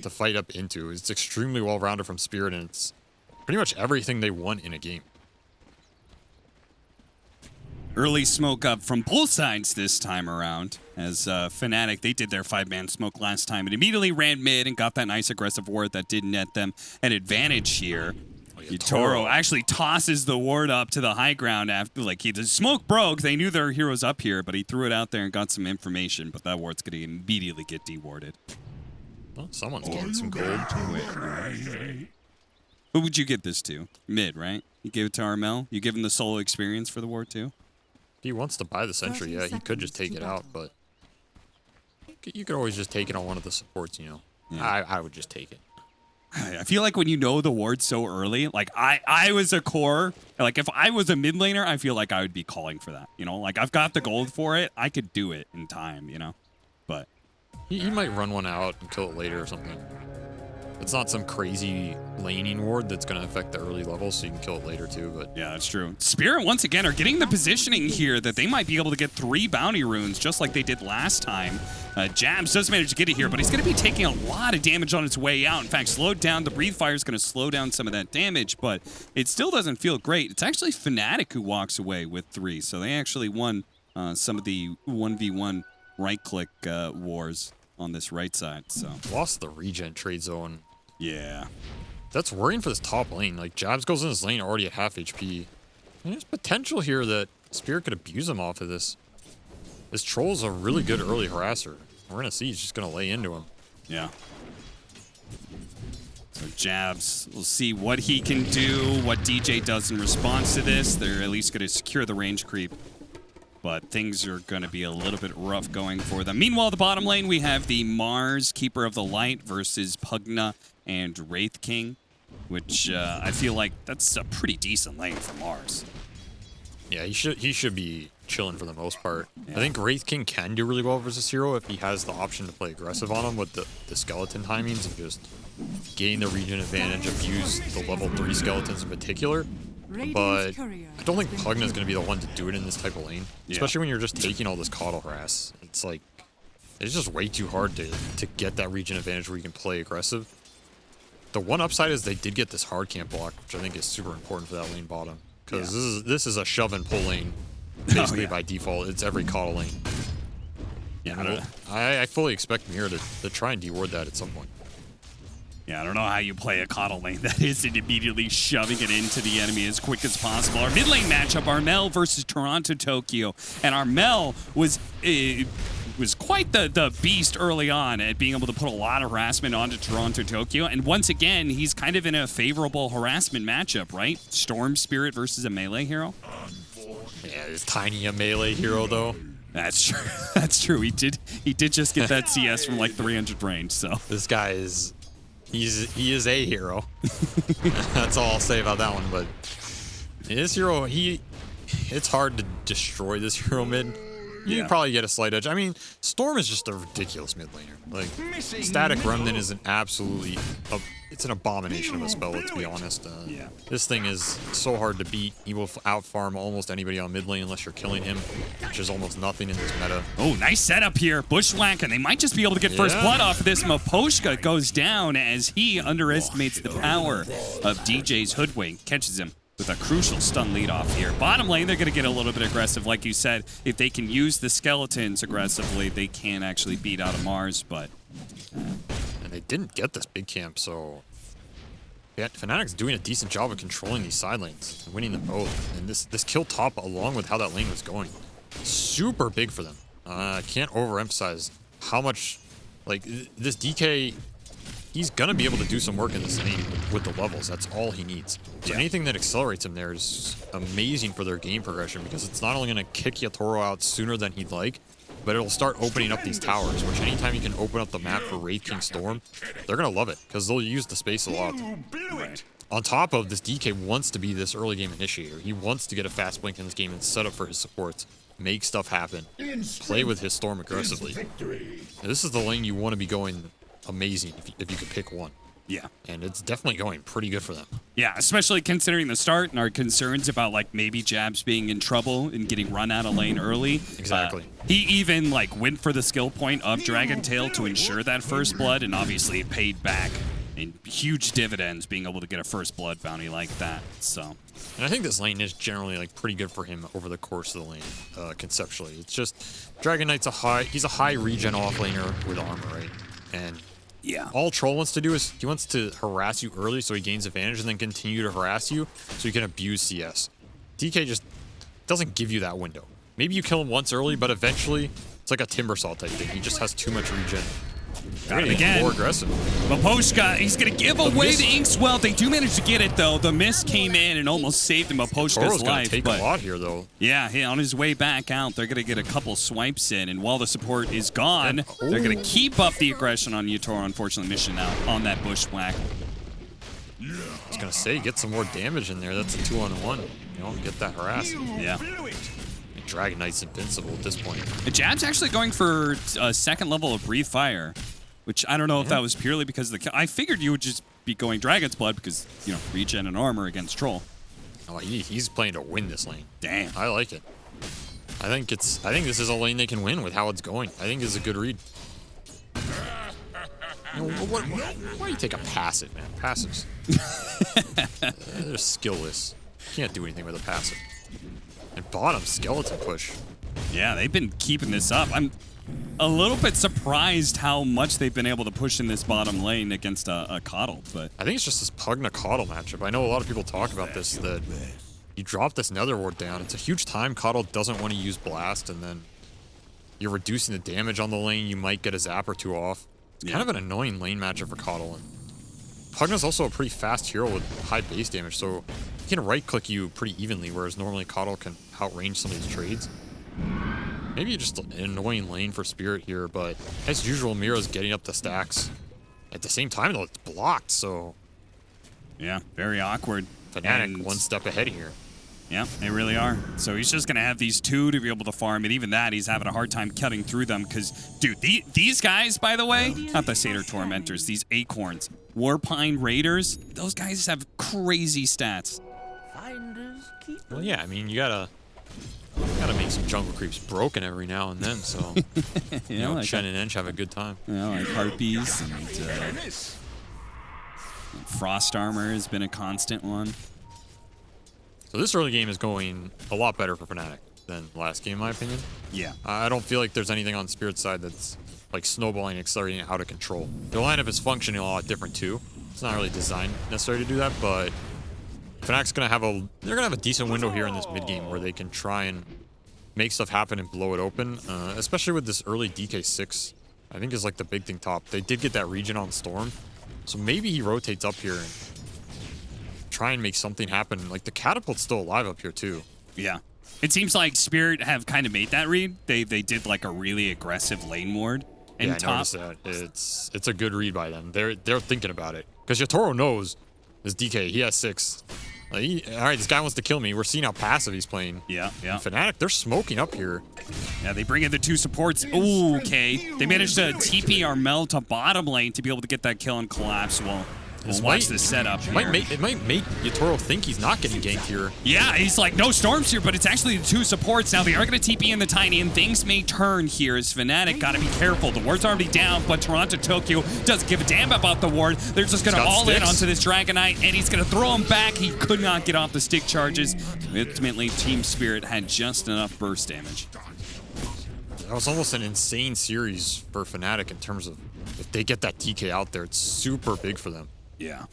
to fight up into. It's extremely well-rounded from Spirit, and it's pretty much everything they want in a game. Early smoke up from both sides this time around, as Fnatic, they did their 5-man smoke last time and immediately ran mid and got that nice aggressive ward that did net them an advantage here. Toro actually tosses the ward up to the high ground after, like, the smoke broke. They knew their heroes up here, but he threw it out there and got some information, but that ward's going to immediately get dewarded. Well, someone's getting some gold. Who would you give this to? Mid, right? You gave it to Armel? You give him the solo experience for the ward too? If he wants to buy the Sentry, yeah, he could just take it out, but you could always just take it on one of the supports, you know. Yeah. I would just take it. I feel like when you know the ward so early, like I was a core, like if I was a mid laner, I feel like I would be calling for that, you know? Like I've got the gold for it, I could do it in time, you know? But he might run one out and kill it later or something. It's not some crazy laning ward that's going to affect the early levels, so you can kill it later too. But yeah, that's true. Spirit, once again, are getting the positioning here that they might be able to get 3 bounty runes, just like they did last time. Jabs does manage to get it here, but he's going to be taking a lot of damage on its way out. In fact, slowed down. The Breathe Fire is going to slow down some of that damage, but it still doesn't feel great. It's actually Fnatic who walks away with 3, so they actually won some of the 1v1 right-click wars on this right side. So lost the regen trade zone. Yeah. That's worrying for this top lane. Like, Jabs goes in this lane already at half HP. And there's potential here that Spirit could abuse him off of this. This Troll's a really good early harasser. We're going to see he's just going to lay into him. Yeah. So Jabs, we'll see what he can do, what DJ does in response to this. They're at least going to secure the range creep. But things are going to be a little bit rough going for them. Meanwhile, the bottom lane, we have the Mars, Keeper of the Light, versus Pugna and Wraith King, which I feel like that's a pretty decent lane for Mars. Yeah, he should be chilling for the most part. Yeah. I think Wraith King can do really well versus hero if he has the option to play aggressive on him with the skeleton timings and just gain the regen advantage, abuse the level 3 skeletons in particular. But I don't think Pugna is going to be the one to do it in this type of lane, especially when you're just taking all this Coddle harass. It's like, it's just way too hard to get that regen advantage where you can play aggressive. The one upside is they did get this hard camp block, which I think is super important for that lane bottom. Because this is a shove and pull lane, basically by default. It's every Coddle lane. Yeah, I fully expect Mirror to try and deward that at some point. Yeah, I don't know how you play a Coddle lane that isn't immediately shoving it into the enemy as quick as possible. Our mid lane matchup, Armel versus Toronto Tokyo. And Armel was quite the beast early on at being able to put a lot of harassment onto Toronto Tokyo. And once again, he's kind of in a favorable harassment matchup, right? Storm Spirit versus a melee hero. Yeah, it's tiny a melee hero though. That's true. That's true. He did just get that CS from like 300 range. So this guy is. He is a hero. That's all I'll say about that one. But this hero, it's hard to destroy this hero mid. You can probably get a slight edge. I mean, Storm is just a ridiculous mid laner. Like, Static Remnant is an absolutely, it's an abomination of a spell, let's be honest. This thing is so hard to beat. He will out-farm almost anybody on mid lane unless you're killing him, which is almost nothing in this meta. Oh, nice setup here. Bushwhack, and they might just be able to get first blood off of this. Maposhka goes down as he underestimates the power of DJ's Hoodwink. Catches him with a crucial stun lead off here. Bottom lane, they're going to get a little bit aggressive. Like you said, if they can use the skeletons aggressively, they can actually beat out of Mars, but... And they didn't get this big camp, so... Yeah, Fnatic's doing a decent job of controlling these side lanes and winning them both. And this kill top, along with how that lane was going, super big for them. I can't overemphasize how much... Like, this DK... He's going to be able to do some work in this lane with the levels. That's all he needs. So anything that accelerates him there is amazing for their game progression because it's not only going to kick Yatoro out sooner than he'd like, but it'll start opening up these towers, which anytime you can open up the map for Wraith King Storm, they're going to love it because they'll use the space a lot. On top of this, DK wants to be this early game initiator. He wants to get a fast blink in this game and set up for his supports, make stuff happen, play with his Storm aggressively. Now, this is the lane you want to be going amazing if you could pick one. Yeah. And it's definitely going pretty good for them. Yeah, especially considering the start and our concerns about like maybe Jabs being in trouble and getting run out of lane early. Exactly. He even like went for the skill point of Dragon Tail to ensure that first blood, and obviously it paid back in huge dividends being able to get a first blood bounty like that. So. And I think this lane is generally like pretty good for him over the course of the lane, conceptually. It's just Dragon Knight's he's a high regen off laner with armor, right? And yeah, all Troll wants to do is he wants to harass you early so he gains advantage and then continue to harass you so you can abuse CS. DK just doesn't give you that window. Maybe you kill him once early, but eventually it's like a Timbersaw type thing. He just has too much regen. Got it again. More aggressive. Maposhka, he's going to give away the Inkswell. They do manage to get it, though. The miss came in and almost saved Maposhka's life. Take a lot here, though. Yeah, on his way back out, they're going to get a couple swipes in. And while the support is gone, they're going to keep up the aggression on Yatoro, unfortunately missing out on that bushwhack. I was going to say, get some more damage in there. That's a 2-on-1. You don't get that harass. Yeah. Dragon Knight's invincible at this point. Jab's actually going for a second level of Breathe Fire, which I don't know if that was purely because of the... I figured you would just be going Dragon's Blood because, you know, regen and armor against Troll. Oh, he's playing to win this lane. Damn. I like it. I think this is a lane they can win with how it's going. I think it's a good read. You know, why do you take a passive, man? Passives. They're skillless. Can't do anything with a passive. And bottom, skeleton push. Yeah, they've been keeping this up. I'm a little bit surprised how much they've been able to push in this bottom lane against a Coddle, but... I think it's just this Pugna Coddle matchup. I know a lot of people talk about this, that you drop this Nether Ward down. It's a huge time Coddle doesn't want to use Blast, and then you're reducing the damage on the lane. You might get a zap or two off. It's kind of an annoying lane matchup for Coddle. And Pugna's also a pretty fast hero with high base damage, so he can right-click you pretty evenly, whereas normally Coddle can outrange some of these trades. Maybe just an annoying lane for Spirit here, but as usual, Mira's getting up the stacks. At the same time, though, it's blocked, so... Yeah, very awkward. Fnatic one step ahead here. Yeah, they really are. So he's just going to have these two to be able to farm, and even that, he's having a hard time cutting through them, because, dude, these guys, by the way, not the Satyr Tormentors, these Acorns, Warpine Raiders, those guys have crazy stats. Well, yeah, I mean, you gotta make some jungle creeps broken every now and then, so you know, like Shen and Ench have a good time. You know, like Harpies and Frost Armor has been a constant one. So this early game is going a lot better for Fnatic than last game, in my opinion. Yeah. I don't feel like there's anything on Spirit's side that's like snowballing, accelerating out of control. Their lineup is functioning a lot different too. It's not really designed necessarily to do that, but Fnatic's gonna have a decent window here in this mid game where they can try and make stuff happen and blow it open, especially with this early DK6. I think is like the big thing top. They did get that regen on Storm, so maybe he rotates up here and try and make something happen. Like the catapult's still alive up here too. Yeah. It seems like Spirit have kind of made that read. They did like a really aggressive lane ward. Yeah, I noticed that. It's a good read by them. They're thinking about it. Because Yatoro knows this DK, he has 6. Like, all right, this guy wants to kill me. We're seeing how passive he's playing. Yeah. And Fnatic, they're smoking up here. Yeah, they bring in the 2 supports. Ooh, okay. They managed to TP Armel to bottom lane to be able to get that kill and collapse. Well, we'll watch this setup here. It might make Yatoro think he's not getting ganked here. Yeah, he's like, no storms here, but it's actually the 2 supports. Now, they are going to TP in the Tiny, and things may turn here as Fnatic got to be careful. The ward's already down, but Toronto Tokyo doesn't give a damn about the ward. They're just going to all in onto this Dragon Knight, and he's going to throw him back. He could not get off the stick charges. Ultimately, Team Spirit had just enough burst damage. That was almost an insane series for Fnatic in terms of if they get that TK out there, it's super big for them. Yeah.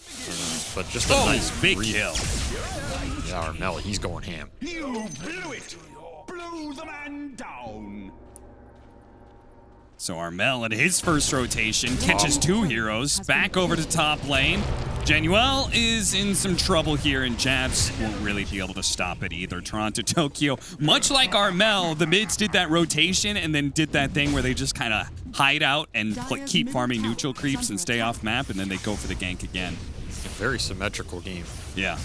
But just a nice big read. kill. Yeah, Armel, he's going ham. You blew it! Blew the man down! So Armel in his first rotation catches 2 heroes back over to top lane. Januel is in some trouble here, and Jabs won't really be able to stop it either. Toronto Tokyo, much like Armel, the mids did that rotation and then did that thing where they just kind of hide out and keep farming neutral creeps and stay off map, and then they go for the gank again. A very symmetrical game. Yeah.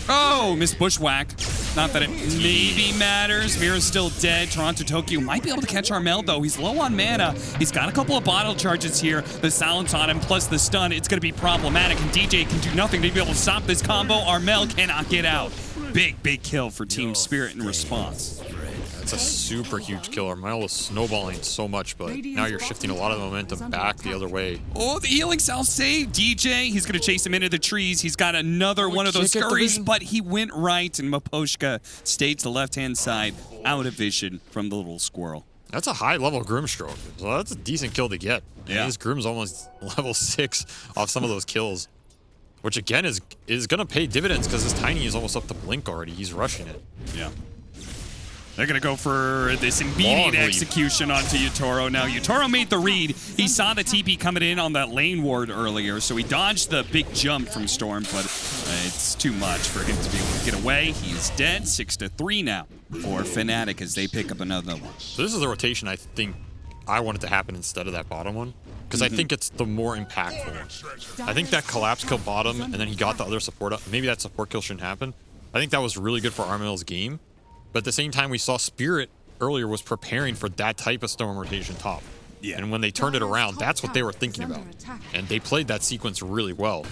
Oh, missed bushwhack. Not that it maybe matters. Mira's still dead. Toronto Tokyo might be able to catch Armel, though. He's low on mana. He's got a couple of bottle charges here. The silence on him, plus the stun. It's going to be problematic, and DJ can do nothing to be able to stop this combo. Armel cannot get out. Big kill for Team Spirit in response. That's a super huge kill. Armel is snowballing so much, but now you're shifting a lot of the momentum back the other way. Oh, the healing self save. DJ, he's going to chase him into the trees. He's got another one of those scurries, but he went right, and Maposhka stayed to the left-hand side, out of vision from the little squirrel. That's a high-level Grimstroke, so that's a decent kill to get. Yeah. His Grim's almost level 6 off some of those kills, which again is going to pay dividends because his Tiny is almost up to Blink already. He's rushing it. Yeah. They're going to go for this immediate execution onto Yutoro. Now, Yutoro made the read. He saw the TP coming in on that lane ward earlier, so he dodged the big jump from Storm, but it's too much for him to be able to get away. He's dead. 6-3 now for Fnatic as they pick up another one. So this is the rotation I think I wanted to happen instead of that bottom one, because I think it's the more impactful one. I think that collapse kill bottom, and then he got the other support up. Maybe that support kill shouldn't happen. I think that was really good for Armel's game. But at the same time, we saw Spirit earlier was preparing for that type of Storm rotation top. Yeah. And when they turned it around, that's what they were thinking about. And they played that sequence really well.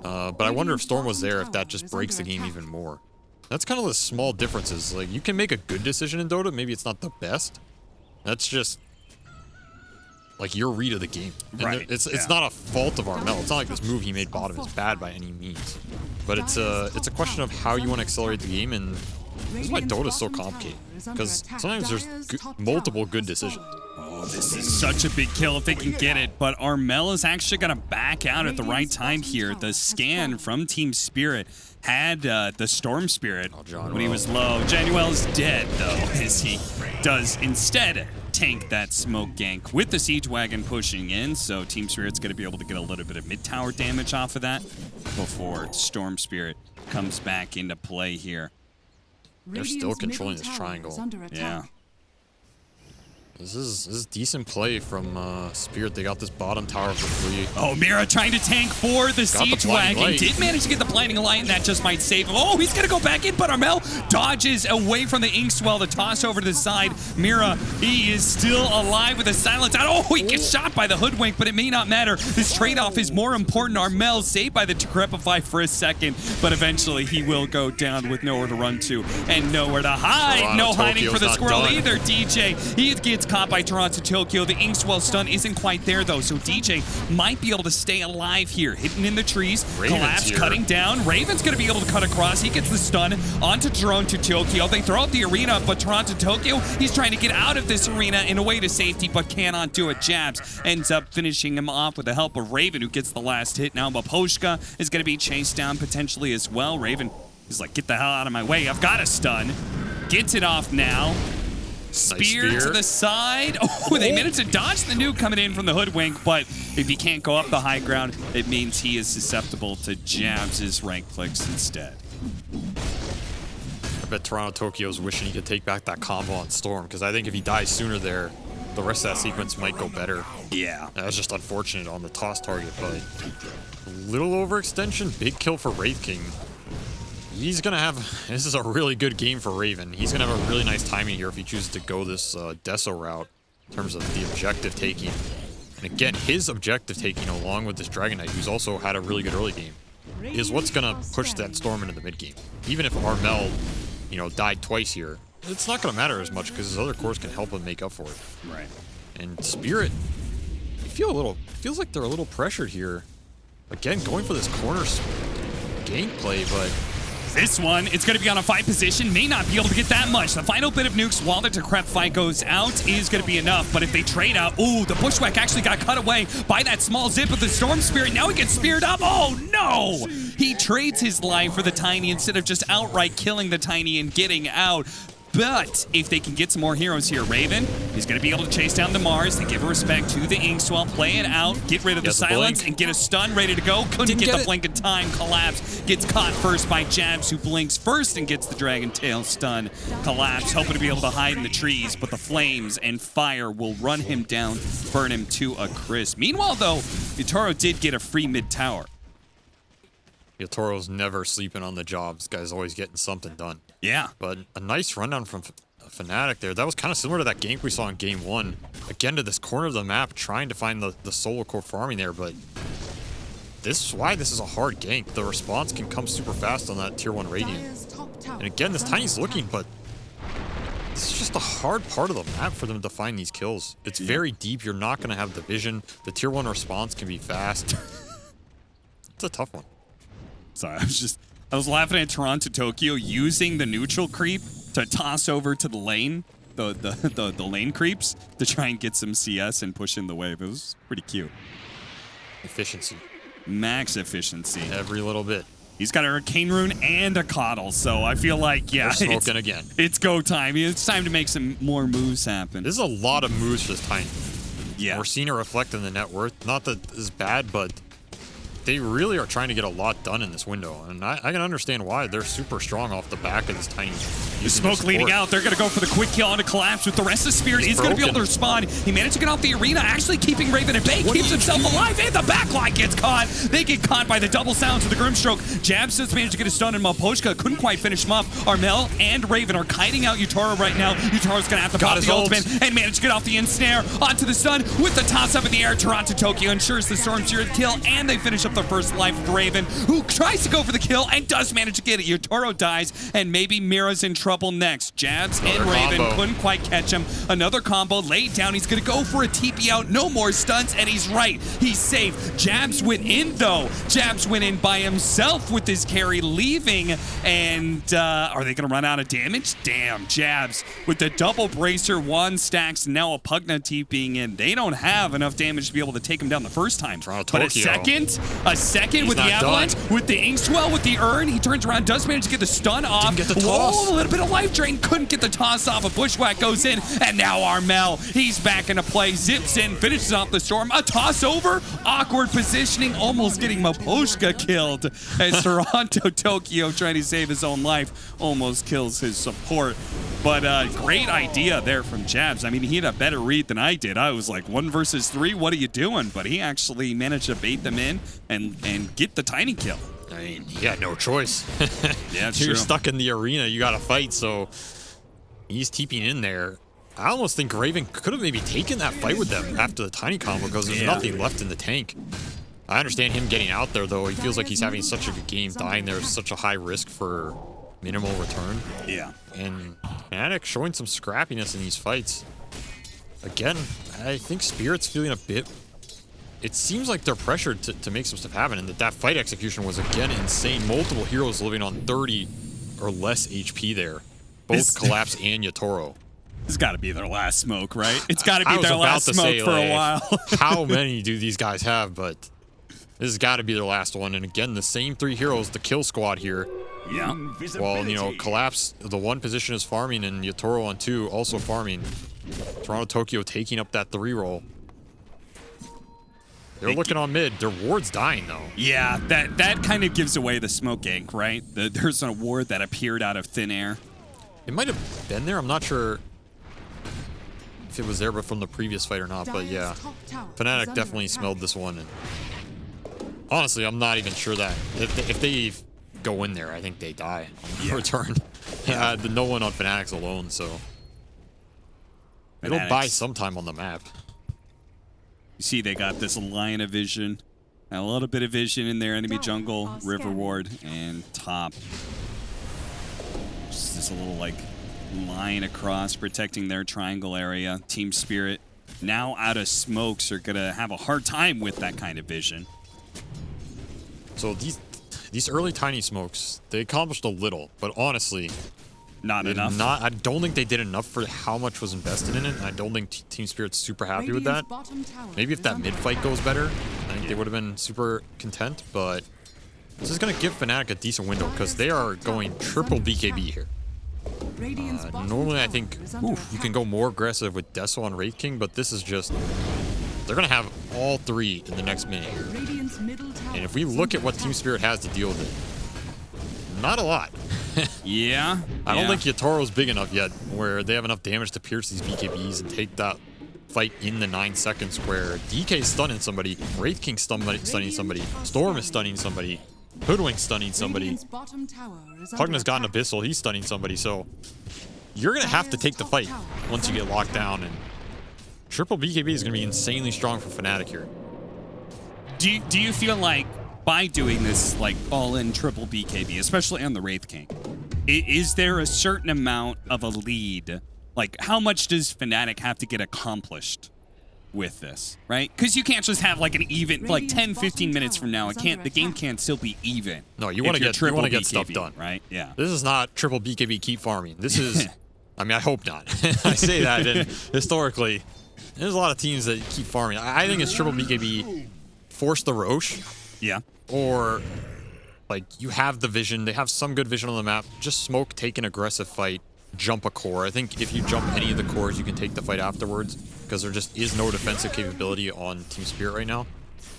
But I wonder if Storm was there, if that just breaks the game even more. That's kind of the small differences. Like, you can make a good decision in Dota. Maybe it's not the best. That's just like your read of the game. And right. It's not a fault of Armel. It's not like this move he made bottom is bad by any means. But it's a question of how you want to accelerate the game, and this is why Dota is so complicated, because sometimes there's multiple good decisions. Oh, this is such a big kill if they can get it, but Armel is actually going to back out at the right time here. The scan from Team Spirit had the Storm Spirit when he was low. Januel's dead, though, as he does instead tank that smoke gank with the Siege Wagon pushing in, so Team Spirit's going to be able to get a little bit of mid-tower damage off of that before Storm Spirit comes back into play here. They're still controlling this triangle. Yeah. This is decent play from Spirit. They got this bottom tower for free. Oh, Mira trying to tank for the Siege Wagon. Did manage to get the blinding light, and that just might save him. Oh, he's going to go back in, but Armel dodges away from the Inkswell to toss over to the side. Mira, he is still alive with a silence out. Oh, he gets shot by the Hoodwink, but it may not matter. This trade-off is more important. Armel saved by the Decrepify for a second, but eventually he will go down with nowhere to run to and nowhere to hide. No hiding for the squirrel either. DJ, he gets caught by Toronto Tokyo. The Inkswell stun isn't quite there, though, so DJ might be able to stay alive here. Hidden in the trees, Collapse cutting down. Raven's going to be able to cut across. He gets the stun onto Toronto Tokyo. They throw out the arena, but Toronto Tokyo, he's trying to get out of this arena in a way to safety, but cannot do it. Jabs ends up finishing him off with the help of Raven, who gets the last hit. Now Maposhka is going to be chased down potentially as well. Raven is like, get the hell out of my way. I've got a stun. Gets it off now. Spear to the side. Oh, they managed to dodge the nuke coming in from the Hoodwink, but if he can't go up the high ground, it means he is susceptible to Jabs' rank flicks instead. I bet Toronto Tokyo's wishing he could take back that combo on Storm, because I think if he dies sooner there, the rest of that sequence might go better. Yeah. That was just unfortunate on the toss target, but a little overextension. Big kill for Wraith King. He's going to have... This is a really good game for Raven. He's going to have a really nice timing here if he chooses to go this Deso route in terms of the objective taking. And again, his objective taking along with this Dragon Knight, who's also had a really good early game, is what's going to push that Storm into the mid game. Even if Armel, you know, died twice here, it's not going to matter as much because his other cores can help him make up for it. Right. And Spirit, feels like they're a little pressured here. Again, going for this corner gameplay, but... This one, it's going to be on a fight position, may not be able to get that much. The final bit of nukes while the Decrepify goes out is going to be enough, but if they trade out, ooh, the Bushwhack actually got cut away by that small zip of the Storm Spirit. Now he gets speared up. Oh, no! He trades his life for the Tiny instead of just outright killing the Tiny and getting out. But if they can get some more heroes here, Raven is going to be able to chase down the Mars and give respect to the Inkswell, play it out, get rid of the silence, and get a stun ready to go. Couldn't get the blink in time. Collapse gets caught first by Jabs, who blinks first and gets the Dragon Tail stun. Collapse hoping to be able to hide in the trees, but the flames and fire will run him down, burn him to a crisp. Meanwhile, though, Yutoro did get a free mid-tower. Yotoro's never sleeping on the job. This guy's always getting something done. Yeah. But a nice rundown from Fnatic there. That was kind of similar to that gank we saw in game 1. Again, to this corner of the map, trying to find the solo core farming there, but this is why this is a hard gank. The response can come super fast on that tier 1 Radiant. And again, this Tiny's looking, but this is just a hard part of the map for them to find these kills. It's very deep. You're not going to have the vision. The tier 1 response can be fast. It's a tough one. Sorry, I was laughing at Toronto Tokyo using the neutral creep to toss over to the lane, the lane creeps, to try and get some CS and push in the wave. It was pretty cute. Efficiency. Max efficiency. Every little bit. He's got a Arcane Rune and a Coddle, so I feel like, yeah, they're smoking again. It's go time. It's time to make some more moves happen. This is a lot of moves for this Tiny. Yeah. We're seeing it reflect in the net worth. Not that this is bad, but they really are trying to get a lot done in this window, and I can understand why. They're super strong off the back of this Tiny. The smoke leading out. They're going to go for the quick kill on a collapse with the rest of Spirit. He's going to be able to respond. He managed to get off the arena, actually keeping Raven at bay. Keeps himself alive, and the backline gets caught. They get caught by the double sounds of the Grimstroke. Jabs just managed to get a stun, and Maposhka couldn't quite finish him up. Armel and Raven are kiting out Yotaro right now. Yotoro's going to have to pop the ultimate and manage to get off the ensnare onto the stun with the toss-up in the air. Toronto Tokyo ensures the Storm Spirit kill, and they finish up the first life of Raven, who tries to go for the kill and does manage to get it. Yotaro dies, and maybe Mira's in trouble next. Jabs and Raven couldn't quite catch him. Another combo laid down. He's going to go for a TP out. No more stuns, and he's right. He's safe. Jabs went in, though. Jabs went in by himself with his carry leaving, and are they going to run out of damage? Damn, Jabs with the double bracer, 1 stacks, now a Pugna TPing in. They don't have enough damage to be able to take him down the first time. But a second with the Avalanche, with the Inkswell, with the Urn, he turns around, does manage to get the stun off. Didn't get the toss. Whoa, a little bit of life drain, couldn't get the toss off. A Bushwhack goes in, and now Armel, he's back into play, zips in, finishes off the Storm. A toss over, awkward positioning, almost getting Maposhka killed as Toronto Tokyo, trying to save his own life, almost kills his support. But great idea there from Jabs. I mean, he had a better read than I did. I was like, 1 versus 3, what are you doing? But he actually managed to bait them in and get the Tiny kill. I mean, he had no choice. Yeah, it's You're true. stuck in the arena. You got to fight, so he's TPing in there. I almost think Raven could have maybe taken that fight with them after the Tiny combo because there's nothing left in the tank. I understand him getting out there, though. He feels like he's having such a good game. Dying there is such a high risk for minimal return. Yeah. And Fnatic showing some scrappiness in these fights. Again, I think Spirit's feeling a bit... It seems like they're pressured to make some stuff happen, and that fight execution was, again, insane. Multiple heroes living on 30 or less HP there. Both Collapse and Yotoro. This has got to be their last smoke, right? It's got to be their last smoke for a while. How many do these guys have? But this has got to be their last one. And again, the same 3 heroes, the kill squad here. Yeah. Well, you know, Collapse, the 1 position is farming, and Yotoro on 2 also farming. Toronto Tokyo taking up that 3 role. They're looking on mid. Their ward's dying, though. Yeah, that kind of gives away the smoke gank, right? There's a ward that appeared out of thin air. It might have been there. I'm not sure if it was there but from the previous fight or not, but yeah. Fnatic definitely smelled this one. And honestly, I'm not even sure that. If they go in there, I think they die on the return. Yeah. No one on Fnatic's alone, so it'll buy some time on the map. You see they got this line of vision. A little bit of vision in their enemy jungle, river ward, and top. Just a little like line across protecting their triangle area. Team Spirit now out of smokes are gonna have a hard time with that kind of vision. So these early Tiny smokes, they accomplished a little, but honestly, not enough. I don't think they did enough for how much was invested in it, and I don't think Team Spirit's super happy with that. Maybe if that mid-fight goes better, I think they would have been super content, but this is going to give Fnatic a decent window because they are going triple BKB here. Normally, I think you can go more aggressive with Deso on Wraith King, but this is just... They're going to have all 3 in the next minute. And if we look at what Team Spirit has to deal with it, not a lot. Yeah. I don't think Yotoro's big enough yet where they have enough damage to pierce these BKBs and take that fight in the 9 seconds where DK's stunning somebody, Wraith King's stunning somebody, Storm is stunning somebody. Hoodwink stunning somebody. Radiant's bottom tower is under Pugna's gotten attack. Abyssal, he's stunning somebody, so you're gonna have to take the fight once you get locked down, and triple BKB is gonna be insanely strong for Fnatic here. Do you feel like by doing this, like all-in triple BKB, especially on the Wraith King, is there a certain amount of a lead? Like, how much does Fnatic have to get accomplished with this, right? Because you can't just have like an even, like 10, 15 minutes from now, the game can't still be even. No, you if want to you're get triple stuff BKB, done, right? Yeah. This is not triple BKB keep farming. This is, I mean, I hope not. I say that, and historically, there's a lot of teams that keep farming. I think it's triple BKB, force the Roche, Yeah. or like you have the vision, they have some good vision on the map, just smoke, take an aggressive fight, jump a core. I think if you jump any of the cores, you can take the fight afterwards, because there just is no defensive capability on Team Spirit right now.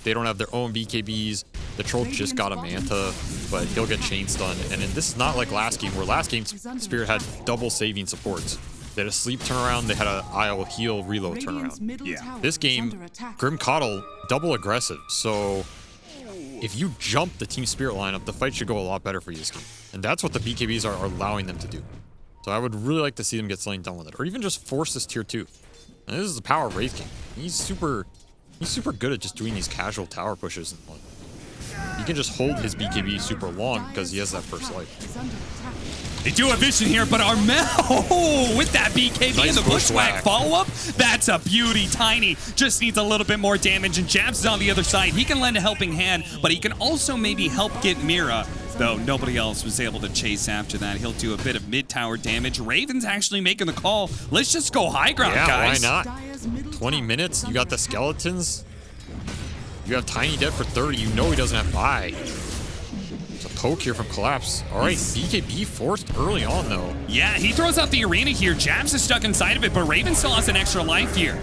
They don't have their own BKBs. The Troll just got a Manta, but he'll get chain stunned. And then this is not like last game, where last game Spirit had double saving supports. They had a sleep turnaround, they had an IL heal reload Radiant's turnaround. middle Yeah. tower This is game, under attack. Grim Coddle, double aggressive. So if you jump the Team Spirit lineup, the fight should go a lot better for you this game. And that's what the BKBs are allowing them to do. So I would really like to see them get something done with it. Or even just force this tier 2. And this is the power of Wraith King. He's super good at just doing these casual tower pushes. And like, he can just hold his BKB super long because he has that first life. Is under attack. They do a vision here, but Armel with that BKB Nice and the bushwhack bushwhack. follow-up, that's a beauty. Tiny just needs a little bit more damage, and Jabs is on the other side. He can lend a helping hand, but he can also maybe help get Mira, though nobody else was able to chase after that. He'll do a bit of mid-tower damage. Raven's actually making the call. Let's just go high ground, Yeah, guys. why not? Dire's middle 20 tower minutes, is you under got the attack. skeletons. You have Tiny dead for 30. You know he doesn't have buy. It's a poke here from Collapse. All right, BKB forced early on, though. Yeah, he throws out the arena here. Jabs is stuck inside of it, but Raven still has an extra life here.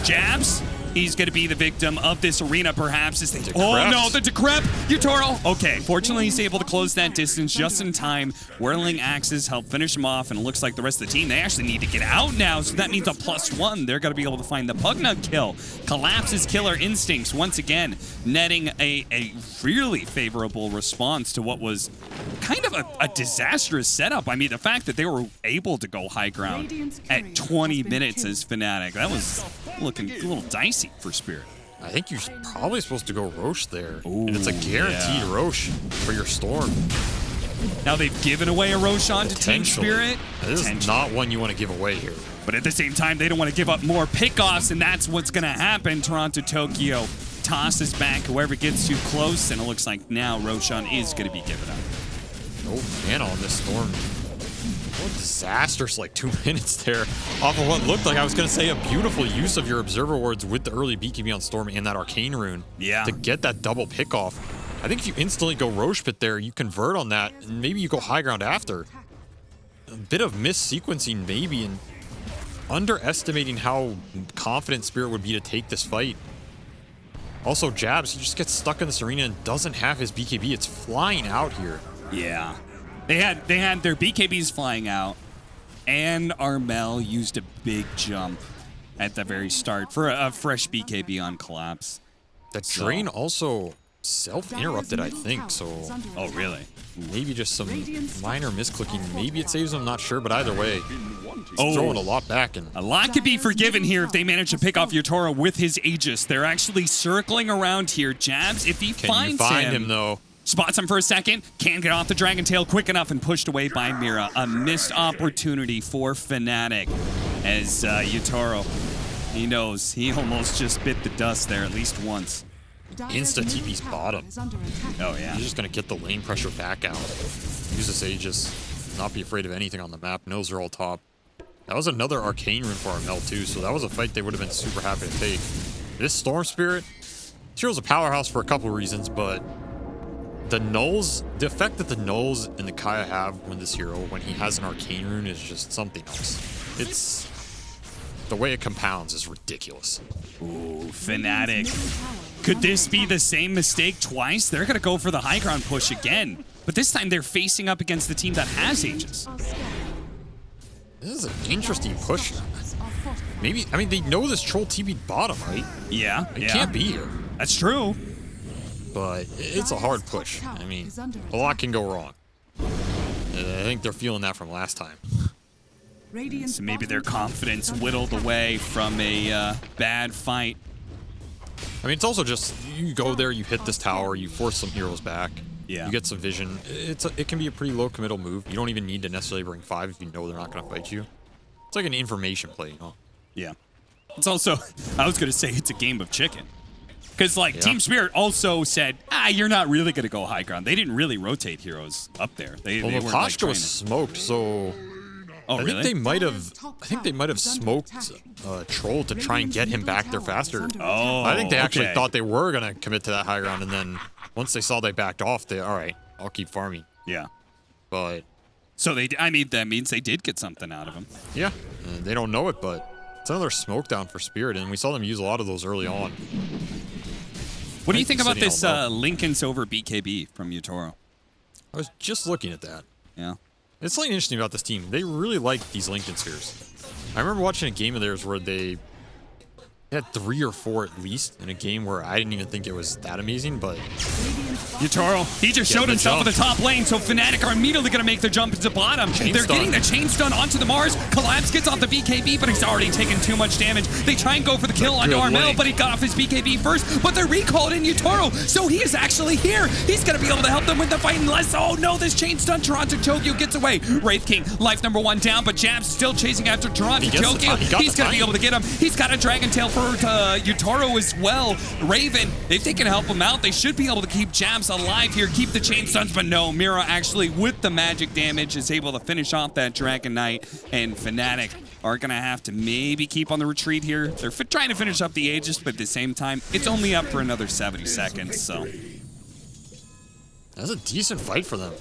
Jabs, he's going to be the victim of this arena, perhaps. As they, oh, no, the Decrep, Utoro. Okay, fortunately, he's able to close that distance just in time. Whirling Axes help finish him off, and it looks like the rest of the team, they actually need to get out now, so that means a +1. They're going to be able to find the Pugna kill. Collapses Killer Instincts, once again, netting a really favorable response to what was kind of a disastrous setup. I mean, the fact that they were able to go high ground at 20 minutes as Fnatic, that was looking a little dicey for Spirit. I think you're probably supposed to go Roche there. And it's a Ooh, guaranteed yeah. Roche for your Storm. Now they've given away a Roshan to Team Potentially. Spirit. This is Potentially. not one you want to give away here. But at the same time, they don't want to give up more pickoffs, and that's what's going to happen. Toronto, Tokyo tosses back whoever gets too close, and it looks like now Roshan is going to be given up. No mana on this Storm. What disastrous, like 2 minutes there off of what looked like, I was going to say, a beautiful use of your Observer Wards with the early BKB on Storm and that Arcane Rune. Yeah. To get that double pick off. I think if you instantly go Roche Pit there, you convert on that, and maybe you go high ground after. A bit of mis-sequencing maybe, and underestimating how confident Spirit would be to take this fight. Also, Jabs, he just gets stuck in this arena and doesn't have his BKB. It's flying out here. Yeah. They had their BKBs flying out, and Armel used a big jump at the very start for a fresh BKB on Collapse. That Drain also self-interrupted, I think, so Oh, really? maybe just some minor misclicking. Maybe it saves him, not sure, but either way, Oh. throwing a lot back. And A lot could be forgiven here if they manage to pick off Utoro with his Aegis. They're actually circling around here. Jabs, if he can finds you find him, though? spots him for a second, can't get off the Dragon Tail quick enough, and pushed away by Mira. A missed opportunity for Fnatic as Utoro, he knows he almost just bit the dust there at least once. Insta TP's bottom. Oh, yeah. He's just going to get the lane pressure back out. Use this Aegis. Not be afraid of anything on the map. Knows they're all top. That was another Arcane Rune for Armel, too, so that was a fight they would have been super happy to take. This Storm Spirit, this hero's a powerhouse for a couple reasons, but the nulls, the effect that the nulls and the Kaya have when this hero, when he has an Arcane Rune, is just something else. It's... the way it compounds is ridiculous. Ooh, Fnatic. Could this be the same mistake twice? They're going to go for the high ground push again. But this time they're facing up against the team that has Aegis. This is an interesting push. Maybe, I mean, they know this Troll TP'd bottom, right? Yeah, It yeah. can't be here. That's true. but it's a hard push. I mean, a lot can go wrong. I think they're feeling that from last time. So maybe their confidence whittled away from a bad fight. I mean, it's also just, you go there, you hit this tower, you force some heroes back. Yeah. You get some vision. It can be a pretty low committal move. You don't even need to necessarily bring 5 if you know they're not going to fight you. It's like an information play, you know? Yeah. It's also, I was going to say, it's a game of chicken. Because, like, Yeah. Team Spirit also said, you're not really going to go high ground. They didn't really rotate heroes up there. They Well, weren't, like, Mapashka trying was smoked, so... Oh, I really? think they might have smoked Troll to try and get him back there faster. Oh, I think they actually okay. thought they were going to commit to that high ground, and then once they saw they backed off, all right, I'll keep farming. Yeah. But... So, I mean, that means they did get something out of him. Yeah, they don't know it, but it's another smoke down for Spirit, and we saw them use a lot of those early on. What do you think about Sitting this all low. Lincoln's over BKB from Utoro? I was just looking at that. Yeah. It's something interesting about this team. They really like these Lincoln Spheres. I remember watching a game of theirs where they had 3 or 4 at least in a game where I didn't even think it was that amazing, but Utoro, he just showed the himself at the jump. top lane, so Fnatic are immediately going to make their jump into bottom. Chain They're stun. getting the chain stun onto the Mars. Collapse gets off the BKB, but he's already taken too much damage. They try and go for the kill onto good Armel, lane. but he got off his BKB first, but they're recalled in Utoro, so he is actually here. He's going to be able to help them win the fight unless, oh no, this chain stun, Toronto Tokyo gets away. Wraith King, life number 1 down, but Jab's still chasing after Toronto He gets the Tokyo. time. He got He's the going to be time. able to get him. He's got a Dragon Tail for Utoro as well. Raven, if they can help him out, they should be able to keep Jabs alive here, keep the chain stuns, but no, Mira actually, with the magic damage, is able to finish off that Dragon Knight, and Fnatic are going to have to maybe keep on the retreat here. They're trying to finish up the Aegis, but at the same time, it's only up for another 70 seconds, so... that's a decent fight for them.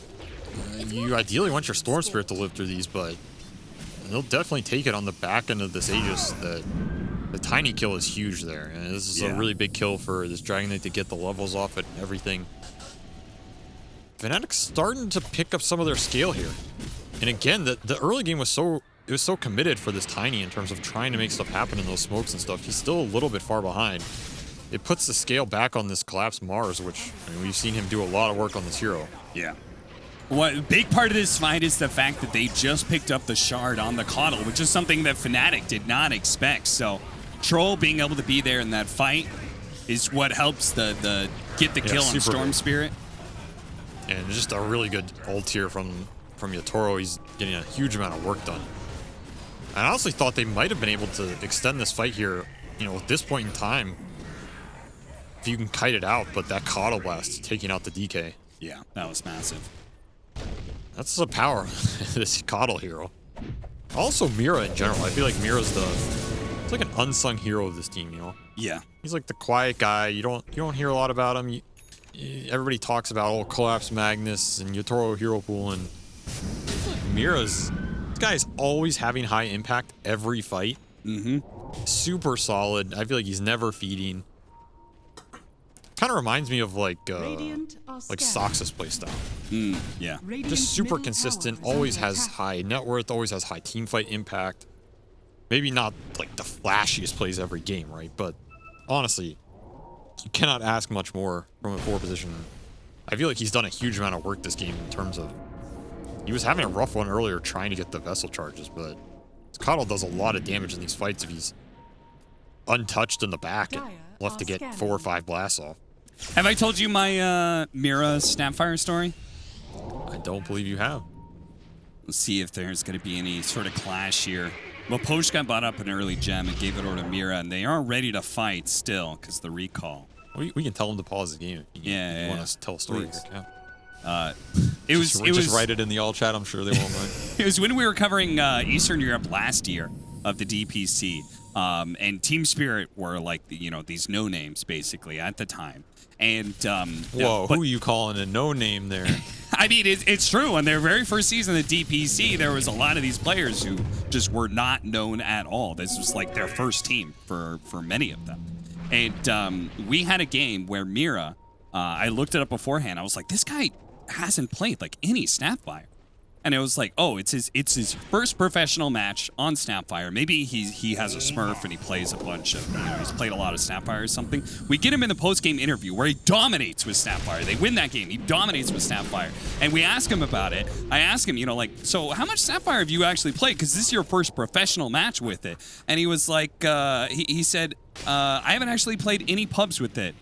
You ideally want your Storm Spirit to live through these, but they'll definitely take it on the back end of this Aegis. The tiny kill is huge there, and this is a really big kill for this Dragon Knight to get the levels off and everything. Fnatic's starting to pick up some of their scale here. And again, the early game was so committed for this Tiny in terms of trying to make stuff happen in those smokes and stuff. He's still a little bit far behind. It puts the scale back on this collapsed Mars, which, I mean, we've seen him do a lot of work on this hero. Yeah. What big part of this fight is the fact that they just picked up the shard on the Coddle, which is something that Fnatic did not expect. So Troll being able to be there in that fight is what helps the get the kill on super Storm good. Spirit. And just a really good ult here from Yatoro. He's getting a huge amount of work done. I honestly thought they might have been able to extend this fight here, you know, at this point in time, if you can kite it out, but that Coddle Blast taking out the DK. Yeah, that was massive. That's the power of this Coddle hero. Also Mira in general. I feel like Mira's it's like an unsung hero of this team, you know? Yeah. He's like the quiet guy. You don't hear a lot about him. Everybody talks about Collapse Magnus and Yatoro Hero Pool, and this guy is always having high impact every fight. Super solid. I feel like he's never feeding. Kind of reminds me of like Sox's playstyle. Yeah. Just super consistent. Always has high net worth. Always has high team fight impact. Maybe not like the flashiest plays every game, right? But honestly, you cannot ask much more from a 4 position. I feel like he's done a huge amount of work this game in terms of... He was having a rough one earlier trying to get the vessel charges, but Coddle does a lot of damage in these fights if he's untouched in the back and left to get 4 or 5 blasts off. Have I told you my Mira Snapfire story? I don't believe you have. Let's see if there's going to be any sort of clash here. Well, Posh got bought up an early gem and gave it over to Mira, and they are ready to fight still because the recall. We can tell him to pause the game. If you want us to tell a story Please. here, Cap. It was Just write it in the all chat. I'm sure they won't mind. It was when we were covering Eastern Europe last year of the DPC, and Team Spirit were like these no names basically at the time. And Whoa, who are you calling a no name there? I mean, it's true. On their very first season of DPC, there was a lot of these players who just were not known at all. This was like their first team for many of them. And we had a game where Mira, I looked it up beforehand. I was like, this guy hasn't played like any Snapfire. And it was like, oh, it's his first professional match on Snapfire. Maybe he has a Smurf and he plays a bunch of, he's played a lot of Snapfire or something. We get him in the post-game interview where he dominates with Snapfire. They win that game. He dominates with Snapfire. And we ask him about it. I ask him, like, so how much Snapfire have you actually played? Because this is your first professional match with it. And he was like, he said, I haven't actually played any pubs with it.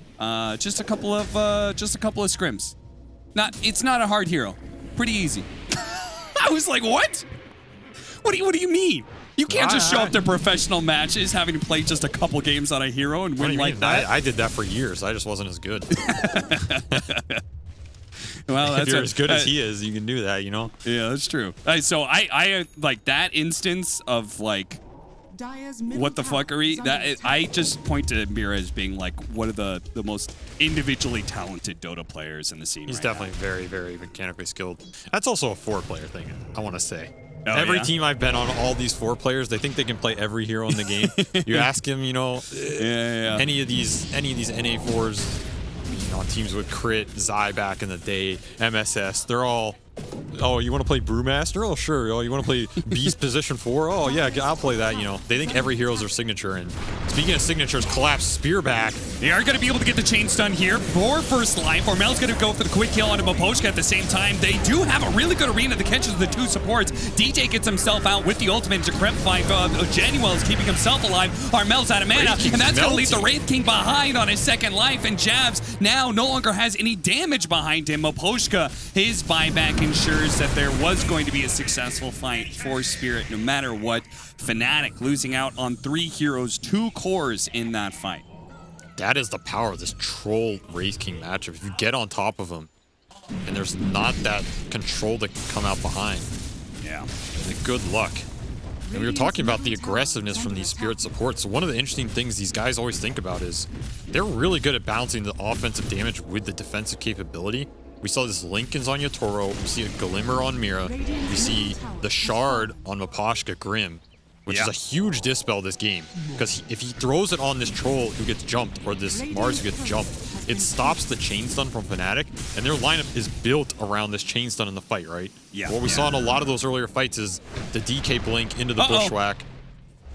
Just a couple of scrims. It's not a hard hero. Pretty easy. I was like, what? What do you mean? You can't just show up to professional matches having played just a couple games on a hero and win like that. I did that for years. I just wasn't as good. Well, if you're as good as he is, you can do that, Yeah, that's true. So I like that instance of like, what the fuckery? I just point to Mira as being like one of the most individually talented Dota players in the scene. He's right definitely very, very mechanically skilled. That's also a 4-player thing, I want to say. Oh, every team I've been on, all these 4 players, they think they can play every hero in the game. You ask him, any of these NA4s, on teams with Crit, Zai back in the day, MSS, they're all, oh, you want to play Brewmaster? Oh, sure. Oh, you want to play Beast Position 4? Oh, yeah, I'll play that, They think every hero's their signature. And speaking of signatures, Collapse Spear back. They are going to be able to get the chain stun here for first life. Ormel's going to go for the quick kill onto Maposhka at the same time. They do have a really good arena that catches the 2 supports. DJ gets himself out with the ultimate to Crep fight. Genuel is keeping himself alive. Armel's out of mana, and that's going to leave the Wraith King behind on his second life. And Jabs now no longer has any damage behind him. Maposhka, his buyback ensures that there was going to be a successful fight for Spirit no matter what. Fnatic losing out on 3 heroes, 2 cores in that fight. That is the power of this troll Wraith King matchup. If you get on top of him, and there's not that control that can come out behind, good luck. And we were talking about the aggressiveness from these Spirit supports. So one of the interesting things these guys always think about is they're really good at balancing the offensive damage with the defensive capability. We saw this Linken's on Yatoro. We see a Glimmer on Mira. We see the Shard on Maposhka Grim, which is a huge dispel this game. Because if he throws it on this troll who gets jumped, or this Mars who gets jumped, it stops the chain stun from Fnatic, and their lineup is built around this chain stun in the fight, right? Yeah. What we saw in a lot of those earlier fights is the DK blink into the bushwhack.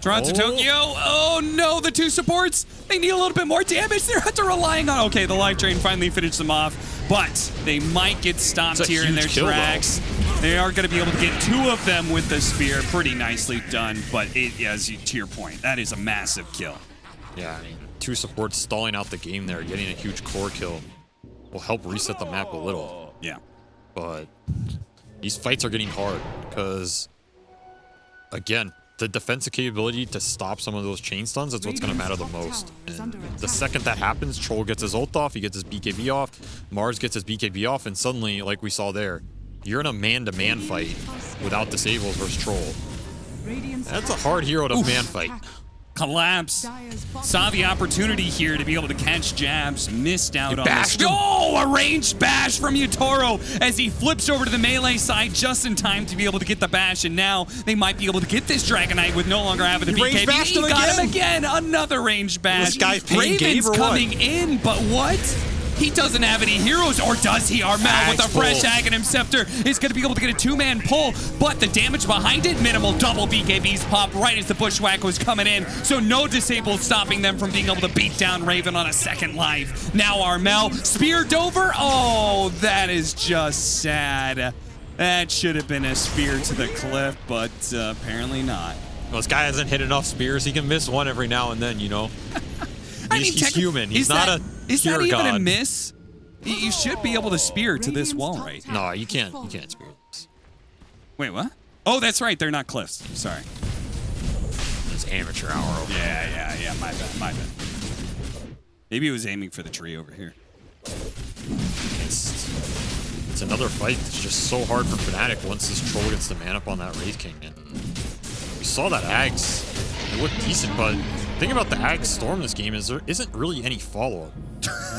Toronto Tokyo. Oh no, the 2 supports. They need a little bit more damage. They're relying on. Okay, the life drain finally finished them off, but they might get stopped here in their tracks. They are going to be able to get 2 of them with the spear. Pretty nicely done, but to your point, that is a massive kill. Yeah, I mean, 2 supports stalling out the game there, getting a huge core kill will help reset the map a little. Yeah. But these fights are getting hard because, again, the defensive capability to stop some of those chain stuns is what's going to matter the most. And the second that happens, Troll gets his ult off, he gets his BKB off, Mars gets his BKB off, and suddenly, like we saw there, you're in a man-to-man fight without disables versus Troll. That's a hard hero to man fight. Collapse. Saw the opportunity here to be able to catch Jabs. Missed out on this. him. Oh, a ranged bash from Yatoro as he flips over to the melee side just in time to be able to get the bash. And now they might be able to get this Dragonite with no longer having the BKB. He got him again. Another ranged bash. This guy's paying game Raven's or coming what? in, but what? He doesn't have any heroes, or does he? Armel with a fresh Aghanim Scepter is going to be able to get a 2-man pull, but the damage behind it, minimal. Double BKBs pop right as the Bushwhack was coming in, so no disabled stopping them from being able to beat down Raven on a second life. Now Armel, speared over. Oh, that is just sad. That should have been a spear to the cliff, but apparently not. Well, this guy hasn't hit enough spears. He can miss one every now and then, He's human. He's not a Is pure that even god. a miss? You should be able to spear to this wall, right? No, you can't. You can't spear this. Wait, what? Oh, that's right. They're not cliffs. Sorry. It's amateur hour over. Yeah. My bad. Maybe he was aiming for the tree over here. It's another fight that's just so hard for Fnatic once this troll gets the man up on that Wraith King. And we saw that Ags. It looked decent, but the thing about the Ag Storm this game is there isn't really any follow-up.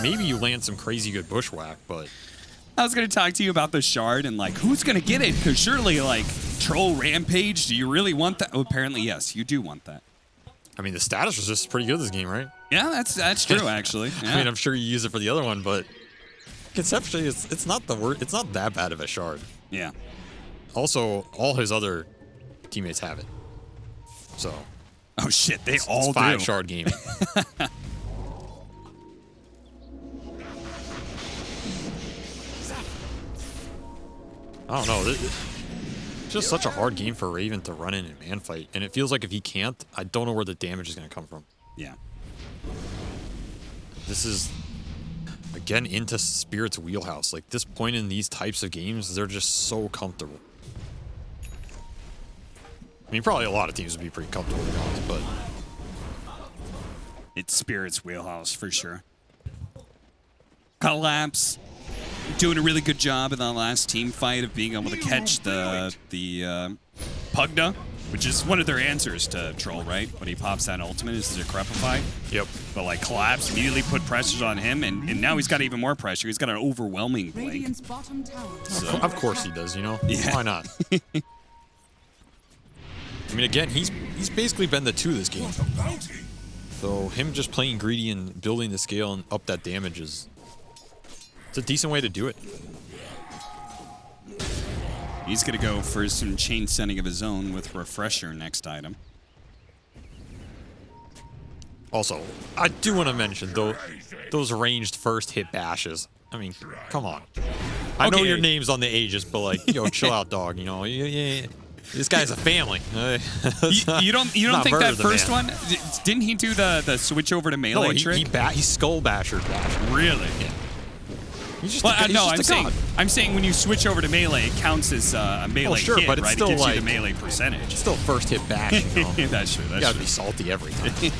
Maybe you land some crazy good bushwhack, but... I was going to talk to you about the Shard and, who's going to get it? Because surely, Troll Rampage, do you really want that? Oh, apparently, yes, you do want that. I mean, the status resist is pretty good this game, right? Yeah, that's true, actually. Yeah. I mean, I'm sure you use it for the other one, but conceptually, it's not the word. It's not that bad of a Shard. Yeah. also, all his other teammates have it. So. Oh shit, they It's all 5 do. shard game. I don't know. It's just such a hard game for Raven to run in and man fight. And it feels like if he can't, I don't know where the damage is going to come from. Yeah. This is, again, into Spirit's wheelhouse. Like, this point in these types of games, they're just so comfortable. I mean, probably a lot of teams would be pretty comfortable, to be honest, but... It's Spirit's wheelhouse for sure. Collapse doing a really good job in that last team fight of being able to catch the Pugna, which is one of their answers to Troll, right? When he pops that ultimate is to Decrepify. Yep. But like Collapse immediately put pressures on him, and now he's got even more pressure. He's got an overwhelming blink. Radiant's bottom tower. So, Of course he does, you know? Yeah. Why not? I mean, again, he's basically been the 2 this game. So him just playing greedy and building the scale and up that damage is... It's a decent way to do it. he's going to go for some chain sending of his own with Refresher next item. Also, I do want to mention, though, those ranged first hit bashes. I mean, come on. I know Okay. your name's on the Aegis, but like, yo, chill out, dog. You know, this guy's a family. You don't Not think murder that the first man. one, didn't he do the switch over to melee No, trick? he skull basher. Really? Yeah. He's just Well, a, he's no, just a god. I'm saying when you switch over to melee, it counts as a melee sure, hit, but it's right? still It gives you like- the melee percentage. Still first hit bash, you know? That's true. You That's gotta true. be salty every time.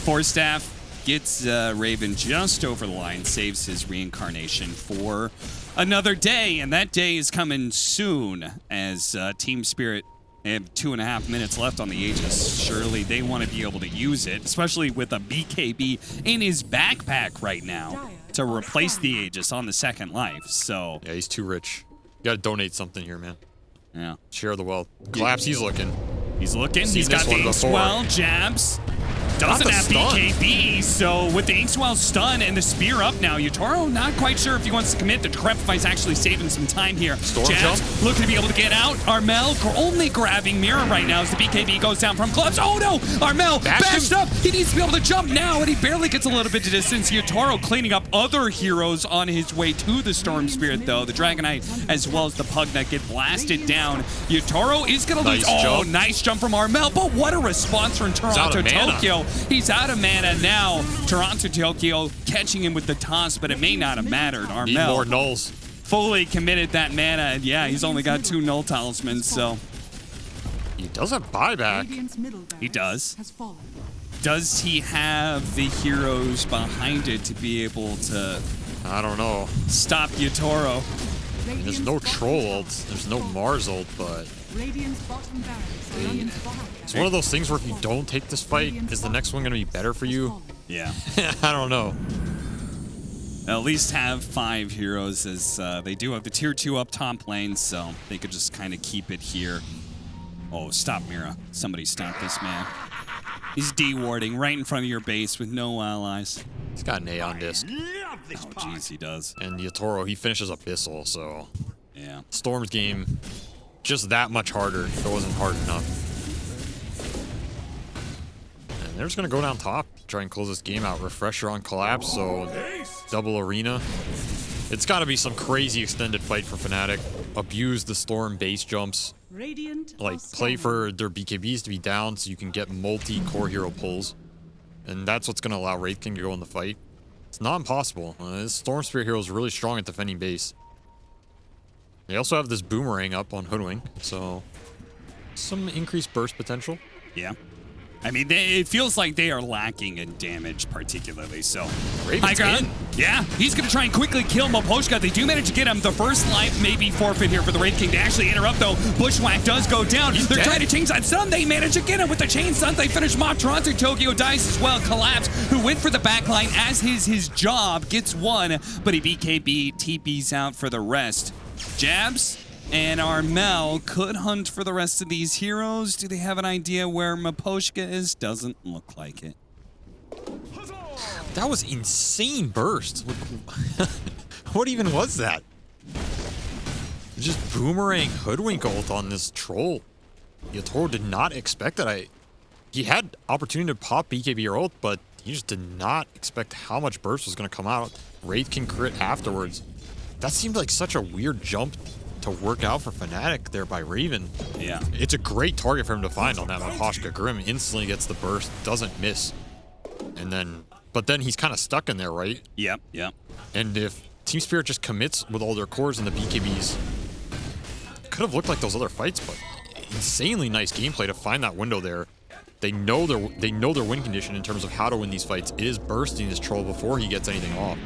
Force Staff gets Raven just over the line, saves his reincarnation for another day, and that day is coming soon as Team Spirit have 2.5 minutes left on the Aegis. Surely they want to be able to use it, especially with a BKB in his backpack right now to replace the Aegis on the second life. So, Yeah, he's too rich. You gotta donate something here, man. yeah. Share the wealth. Collapse, he's looking. He's looking. Seen He's got this the one before. Inkswell, jabs. Doesn't the have stun. BKB, so with the Inkswell stun and the spear up now, Yutaro not quite sure if he wants to commit. The Decrepify's actually saving some time here. Storm Jabs jump. looking to be able to get out. Armel only grabbing Mira right now as the BKB goes down from Collapse. Oh no! Armel bashed him. up. He needs to be able to jump now, and he barely gets a little bit of distance. Yutaro cleaning up other heroes on his way to the Storm Spirit, though. The Dragonite as well as the Pugna get blasted down. Yutaro is going to lose. Nice Oh, jump. nice jump from Armel, but what a response from out Toronto of mana. Tokyo. He's out of mana now. Toronto Tokyo catching him with the toss, but it may not have mattered. Need more Armel nulls. fully committed that mana, and yeah, he's only got 2 null talismans, so He does have buyback. Radiant's middle barracks He does. has fallen. does he have the heroes behind it to be able to I don't know. stop Yutaro? There's Radiant's no bottom troll barracks ult. There's no Mars ult, but Radiant's bottom barracks are under fire. it's one of those things where if you don't take this fight, is the next one going to be better for you? Yeah. I don't know. At least have 5 heroes, as they do have the tier 2 up top lane, so they could just kind of keep it here. Oh, stop Mira. Somebody stop this man. He's D-warding right in front of your base with no allies. He's got an A on disc. Love this Oh, part. jeez, he does. And Yatoro, he finishes Abyssal, so Yeah. Storm's game just that much harder if it wasn't hard enough. And they're just going to go down top, try and close this game out. Refresher on Collapse, so double arena. It's got to be some crazy extended fight for Fnatic. Abuse the Storm base jumps. Radiant Like, play for their BKBs to be down so you can get multi-core hero pulls. And that's what's going to allow Wraith King to go in the fight. It's not impossible. This Storm Spirit hero is really strong at defending base. They also have this Boomerang up on Hoodwink, so some increased burst potential. Yeah. I mean, it feels like they are lacking in damage, particularly, so... Raven's High ground. in. Yeah, he's going to try and quickly kill Moposhka. They do manage to get him. The first life may be forfeit here for the Wraith King to actually interrupt, though. Bushwhack does go down. They're dead. trying to change that stun. They manage to get him with the chain stun. They finish him off. Toronto Tokyo dies as well. Collapse, who went for the backline as his job, gets one, but he BKB TP's out for the rest. Jabs and Armel could hunt for the rest of these heroes. Do they have an idea where Maposhka is? Doesn't look like it. That was insane burst. What even was that? just boomerang hoodwink ult on this troll. Yatoro did not expect that. He had opportunity to pop BKB or ult, but he just did not expect how much burst was going to come out. Wraith can crit afterwards. That seemed like such a weird jump to work out for Fnatic there by Raven. Yeah. It's a great target for him to find on that Mahoshka. Grim instantly gets the burst, doesn't miss. And then, but then he's kind of stuck in there, right? Yep, yep. And if Team Spirit just commits with all their cores and the BKBs, it could have looked like those other fights, but insanely nice gameplay to find that window there. They know their win condition in terms of how to win these fights is bursting this troll before he gets anything off.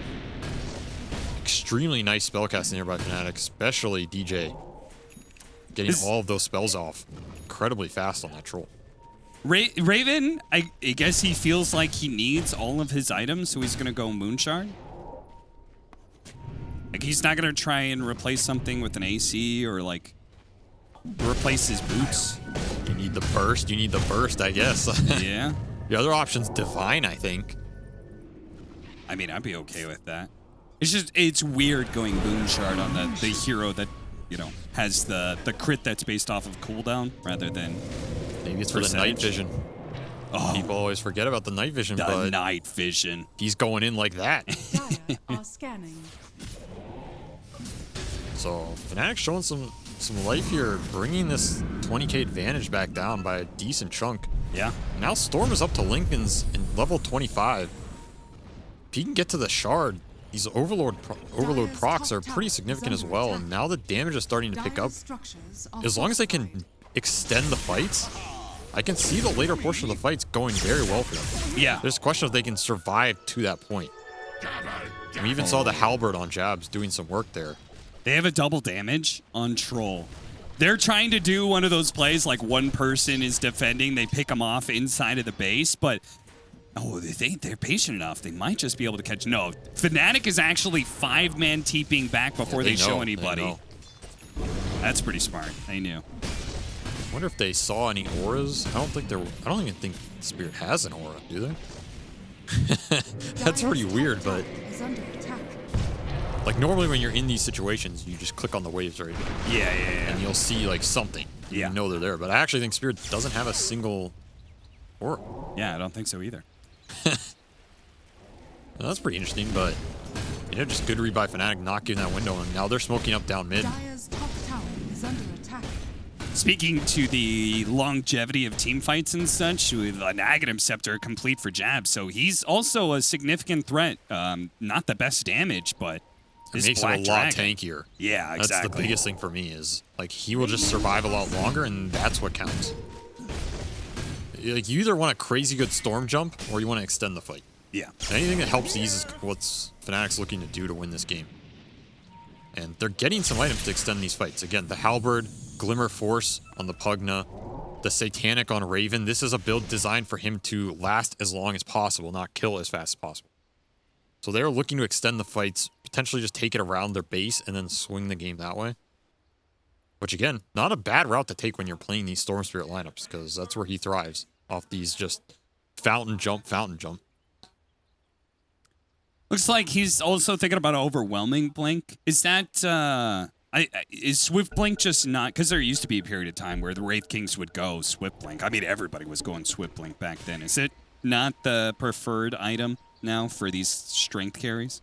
Extremely nice spellcasting here by Fnatic, especially DJ. Getting all of those spells off incredibly fast on that troll. Raven, I guess he feels like he needs all of his items, so he's going to go Moonshard. Like, he's not going to try and replace something with an AC or, like, replace his boots. You need the burst. You need the burst, I guess. Yeah. The other option's Divine, I think. I mean, I'd be okay with that. It's just, it's weird going Moonshard on the hero that, you know, has the crit that's based off of cooldown rather than maybe it's for the night vision. Oh, People always forget about the night vision, the but night vision. he's going in like that. Dire are scanning. So Fnatic showing some life here, bringing this 20k advantage back down by a decent chunk. Yeah. Now Storm is up to Lincoln's in level 25. If he can get to the shard, these overload procs are pretty significant as well, and now the damage is starting to pick up. As long as they can extend the fights, I can see the later portion of the fights going very well for them. Yeah. There's a question if they can survive to that point. We even saw the Halberd on Jabs doing some work there. They have a double damage on Troll. They're trying to do one of those plays like one person is defending, they pick them off inside of the base, but they're patient enough. They might just be able to catch. No, Fnatic is actually 5-man TPing back before they show anybody. That's pretty smart. They knew. I wonder if they saw any auras. I don't even think Spirit has an aura, do they? That's pretty weird, but like normally when you're in these situations, you just click on the waves, right? Yeah. And you'll see like something. Yeah. You know they're there. But I actually think Spirit doesn't have a single aura. Yeah, I don't think so either. Well, that's pretty interesting, but you know, just good read by Fnatic, not giving that window, and now they're smoking up down mid. Dire's top tower is under attack. Speaking to the longevity of team fights and such, with an Aghanim Scepter complete for Jab, so he's also a significant threat. Not the best damage, but It makes it a lot tankier. Yeah, exactly. That's the biggest thing for me is like he will just survive a lot longer, and that's what counts. Like you either want a crazy good storm jump or you want to extend the fight. Yeah. Anything that helps these is what's Fnatic's looking to do to win this game. And they're getting some items to extend these fights. Again, the Halberd, Glimmer Force on the Pugna, the Satanic on Raven. This is a build designed for him to last as long as possible, not kill as fast as possible. So they're looking to extend the fights, potentially just take it around their base and then swing the game that way. Which again, not a bad route to take when you're playing these Storm Spirit lineups, because that's where he thrives, off these just fountain jump. Looks like he's also thinking about overwhelming Blink. Is that, is Swift Blink just not, because there used to be a period of time where the Wraith Kings would go Swift Blink. I mean, everybody was going Swift Blink back then. Is it not the preferred item now for these strength carries?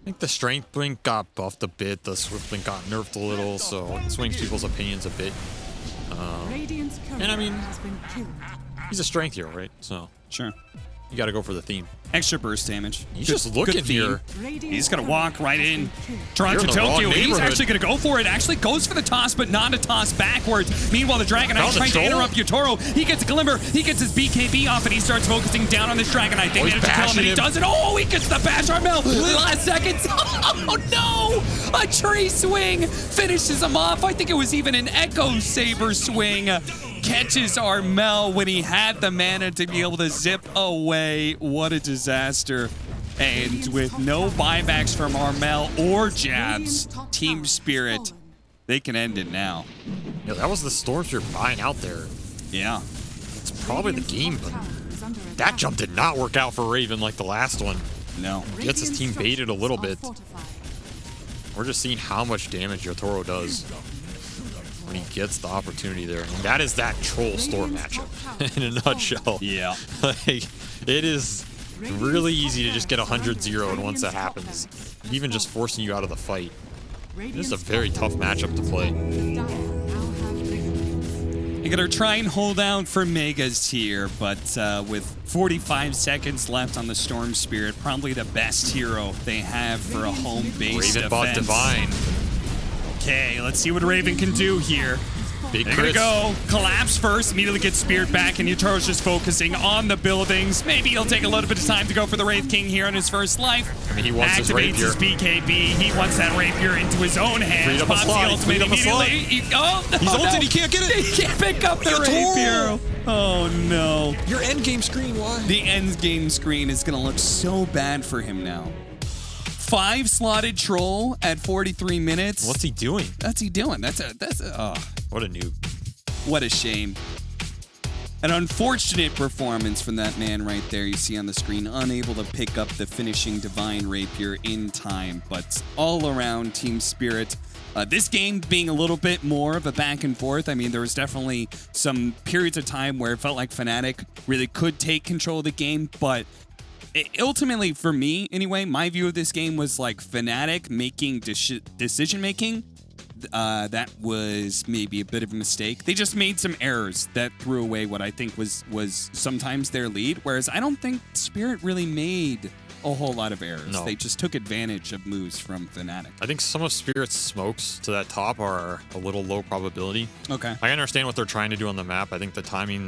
I think the Strength Blink got buffed a bit, the Swift Blink got nerfed a little, so it swings people's opinions a bit. And I mean, he's a strength hero, right? So Sure. you got to go for the theme. Extra burst damage. He's just looking here. He's going to walk right in. Toronto You're in the wrong Tokyo. He's neighborhood. actually going to go for it. Actually goes for the toss, but not a toss backwards. Meanwhile, the Dragon Knight Found the trying to troll. interrupt Yatoro. He gets a Glimmer. He gets his BKB off, and he starts focusing down on this Dragon Knight. They he's manage to kill him, and he bashing does it. Oh, he gets the bash Armel. Last seconds. Oh, no. A tree swing finishes him off. I think it was even an Echo Saber swing. Catches Armel when he had the mana to be able to zip away. What a disaster. And with no buybacks from Armel or Jabs, Team Spirit, they can end it now. Yeah, that was the Storm Spirit buying out there. Yeah. It's probably the game, but that jump did not work out for Raven like the last one. No. Gets his team baited a little bit. We're just seeing how much damage Yotaro does when he gets the opportunity there. And that is that Troll Storm matchup in a nutshell. Yeah. Like, it is really easy to just get 100-0, and once that happens, even just forcing you out of the fight. This is a very tough matchup to play. You're going to try and hold out for Megas here, but with 45 seconds left on the Storm Spirit, probably the best hero they have for a home-based Raven bot defense. Divine. Okay, let's see what Raven can do here. Big They're gonna crits. go collapse first, immediately get Spirit back, and Yotaro's just focusing on the buildings. Maybe he'll take a little bit of time to go for the Wraith King here on his first life. I mean, he wants his Activates rapier. his BKB. He wants that rapier into his own hands. Freed up a Pops the slot. ultimate Freed up a slot. immediately. He's ulted, he can't get it. He can't pick up the Yotaro. rapier. Oh no. Your end game screen, why? The end game screen is gonna look so bad for him now. 5 slotted troll at 43 minutes. What's he doing? That's he doing? What a noob. What a shame. An unfortunate performance from that man right there you see on the screen. Unable to pick up the finishing Divine Rapier in time, but all around Team Spirit. This game being a little bit more of a back and forth. I mean, there was definitely some periods of time where it felt like Fnatic really could take control of the game, but ultimately, for me anyway, my view of this game was like Fnatic making decision-making. That was maybe a bit of a mistake. They just made some errors that threw away what I think was sometimes their lead, whereas I don't think Spirit really made a whole lot of errors. No. They just took advantage of moves from Fnatic. I think some of Spirit's smokes to that top are a little low probability. Okay. I understand what they're trying to do on the map. I think the timing